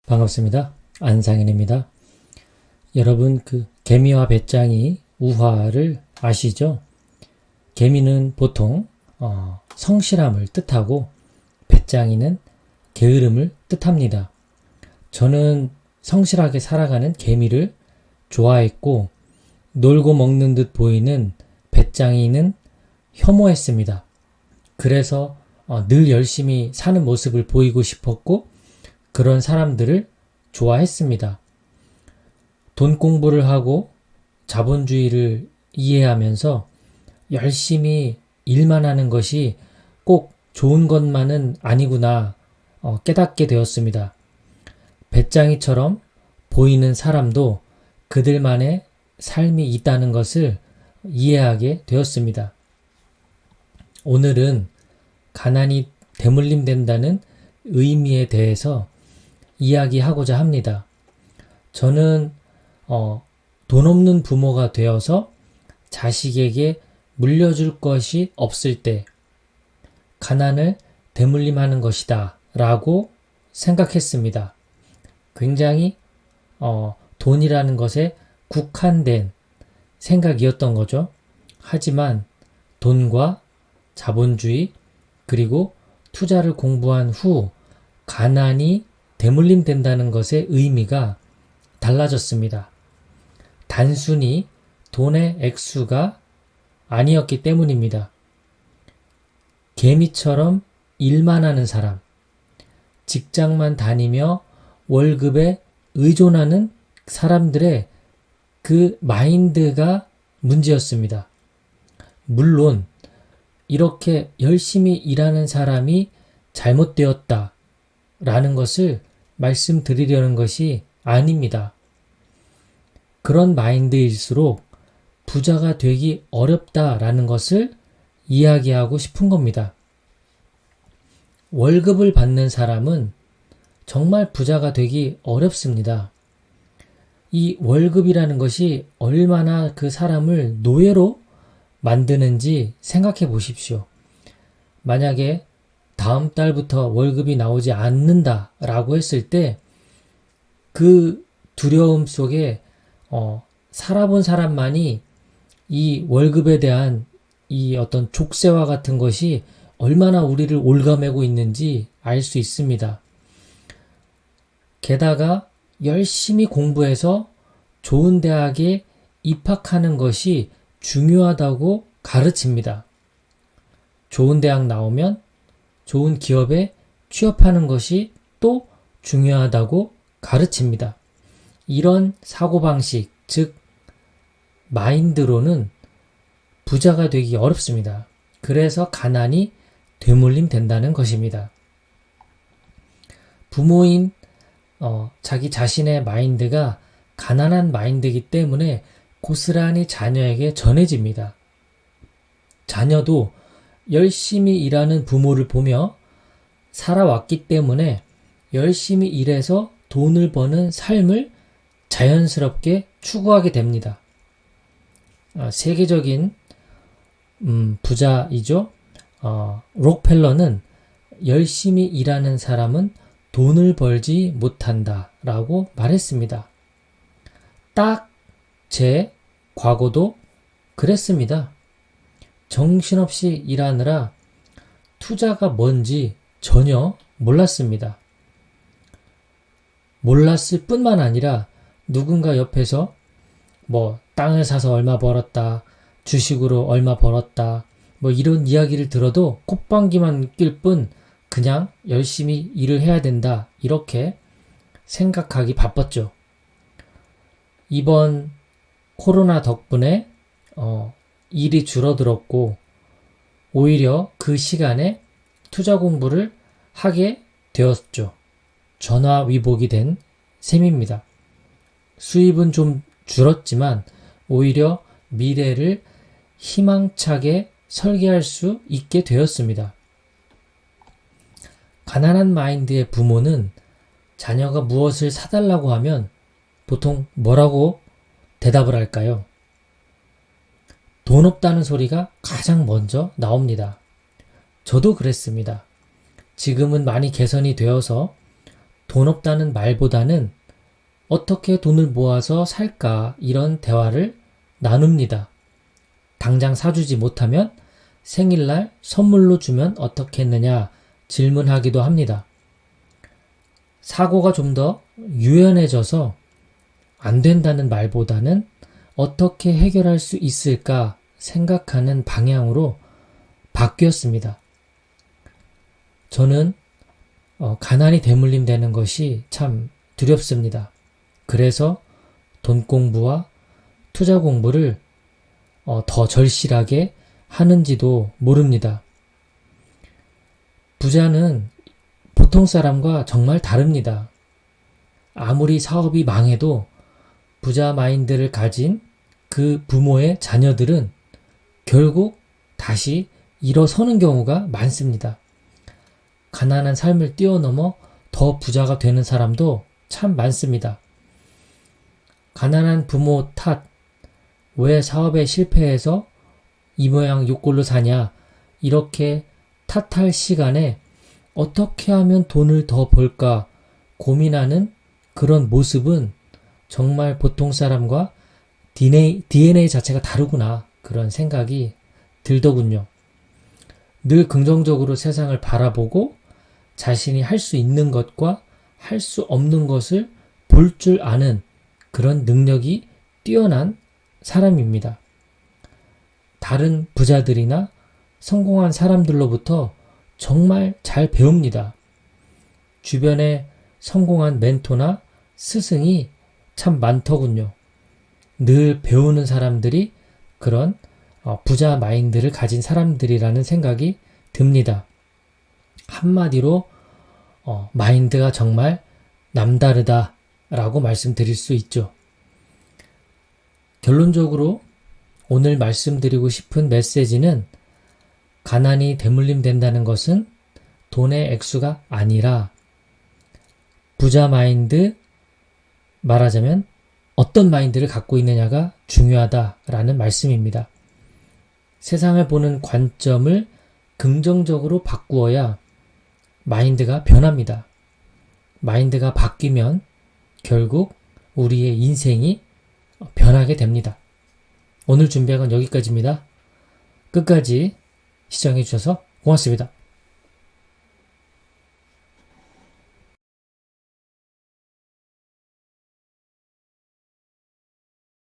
반갑습니다. 안상인입니다. 여러분, 개미와 배짱이 우화를 아시죠? 개미는 보통 성실함을 뜻하고 배짱이는 게으름을 뜻합니다. 저는 성실하게 살아가는 개미를 좋아했고 놀고 먹는 듯 보이는 배짱이는 혐오했습니다. 그래서 늘 열심히 사는 모습을 보이고 싶었고 그런 사람들을 좋아했습니다. 돈 공부를 하고 자본주의를 이해하면서 열심히 일만 하는 것이 꼭 좋은 것만은 아니구나 깨닫게 되었습니다. 배짱이처럼 보이는 사람도 그들만의 삶이 있다는 것을 이해하게 되었습니다. 오늘은 가난이 대물림된다는 의미에 대해서 이야기하고자 합니다. 저는 돈 없는 부모가 되어서 자식에게 물려줄 것이 없을 때 가난을 대물림하는 것이다 라고 생각했습니다. 굉장히 돈이라는 것에 국한된 생각이었던 거죠. 하지만 돈과 자본주의 그리고 투자를 공부한 후 가난이 대물림된다는 것의 의미가 달라졌습니다. 단순히 돈의 액수가 아니었기 때문입니다. 개미처럼 일만 하는 사람, 직장만 다니며 월급에 의존하는 사람들의 그 마인드가 문제였습니다. 물론 이렇게 열심히 일하는 사람이 잘못되었다 라는 것을 말씀드리려는 것이 아닙니다. 그런 마인드일수록 부자가 되기 어렵다라는 것을 이야기하고 싶은 겁니다. 월급을 받는 사람은 정말 부자가 되기 어렵습니다. 이 월급이라는 것이 얼마나 그 사람을 노예로 만드는지 생각해 보십시오. 만약에 다음 달부터 월급이 나오지 않는다라고 했을 때 그 두려움 속에 살아본 사람만이 이 월급에 대한 이 어떤 족쇄와 같은 것이 얼마나 우리를 올가매고 있는지 알 수 있습니다. 게다가 열심히 공부해서 좋은 대학에 입학하는 것이 중요하다고 가르칩니다. 좋은 대학 나오면 좋은 기업에 취업하는 것이 또 중요하다고 가르칩니다. 이런 사고방식, 즉 마인드로는 부자가 되기 어렵습니다. 그래서 가난이 되물림 된다는 것입니다. 부모인 자기 자신의 마인드가 가난한 마인드이기 때문에 고스란히 자녀에게 전해집니다. 자녀도 열심히 일하는 부모를 보며 살아왔기 때문에 열심히 일해서 돈을 버는 삶을 자연스럽게 추구하게 됩니다. 세계적인 부자이죠. 록펠러는 열심히 일하는 사람은 돈을 벌지 못한다 라고 말했습니다. 딱 제 과거도 그랬습니다. 정신없이 일하느라 투자가 뭔지 전혀 몰랐습니다. 몰랐을 뿐만 아니라 누군가 옆에서 땅을 사서 얼마 벌었다, 주식으로 얼마 벌었다, 이런 이야기를 들어도 콧방귀만 낄 뿐 그냥 열심히 일을 해야 된다 이렇게 생각하기 바빴죠. 이번 코로나 덕분에 일이 줄어들었고 오히려 그 시간에 투자 공부를 하게 되었죠. 전화위복이 된 셈입니다. 수입은 좀 줄었지만 오히려 미래를 희망차게 설계할 수 있게 되었습니다. 가난한 마인드의 부모는 자녀가 무엇을 사달라고 하면 보통 뭐라고 대답을 할까요? 돈 없다는 소리가 가장 먼저 나옵니다. 저도 그랬습니다. 지금은 많이 개선이 되어서 돈 없다는 말보다는 어떻게 돈을 모아서 살까 이런 대화를 나눕니다. 당장 사주지 못하면 생일날 선물로 주면 어떻겠느냐 질문하기도 합니다. 사고가 좀 더 유연해져서 안 된다는 말보다는 어떻게 해결할 수 있을까 생각하는 방향으로 바뀌었습니다. 저는 가난이 대물림 되는 것이 참 두렵습니다. 그래서 돈 공부와 투자 공부를 더 절실하게 하는지도 모릅니다. 부자는 보통 사람과 정말 다릅니다. 아무리 사업이 망해도 부자 마인드를 가진 그 부모의 자녀들은 결국 다시 일어서는 경우가 많습니다. 가난한 삶을 뛰어넘어 더 부자가 되는 사람도 참 많습니다. 가난한 부모 탓, 왜 사업에 실패해서 이 모양 요 꼴로 사냐, 이렇게 탓할 시간에 어떻게 하면 돈을 더 벌까 고민하는 그런 모습은 정말 보통 사람과 DNA 자체가 다르구나 그런 생각이 들더군요. 늘 긍정적으로 세상을 바라보고 자신이 할 수 있는 것과 할 수 없는 것을 볼 줄 아는 그런 능력이 뛰어난 사람입니다. 다른 부자들이나 성공한 사람들로부터 정말 잘 배웁니다. 주변에 성공한 멘토나 스승이 참 많더군요. 늘 배우는 사람들이 그런 부자 마인드를 가진 사람들이라는 생각이 듭니다. 한마디로 마인드가 정말 남다르다라고 말씀드릴 수 있죠. 결론적으로 오늘 말씀드리고 싶은 메시지는 가난이 대물림 된다는 것은 돈의 액수가 아니라 부자 마인드, 말하자면 어떤 마인드를 갖고 있느냐가 중요하다라는 말씀입니다. 세상을 보는 관점을 긍정적으로 바꾸어야 마인드가 변합니다. 마인드가 바뀌면 결국 우리의 인생이 변하게 됩니다. 오늘 준비한 건 여기까지입니다. 끝까지 시청해 주셔서 고맙습니다.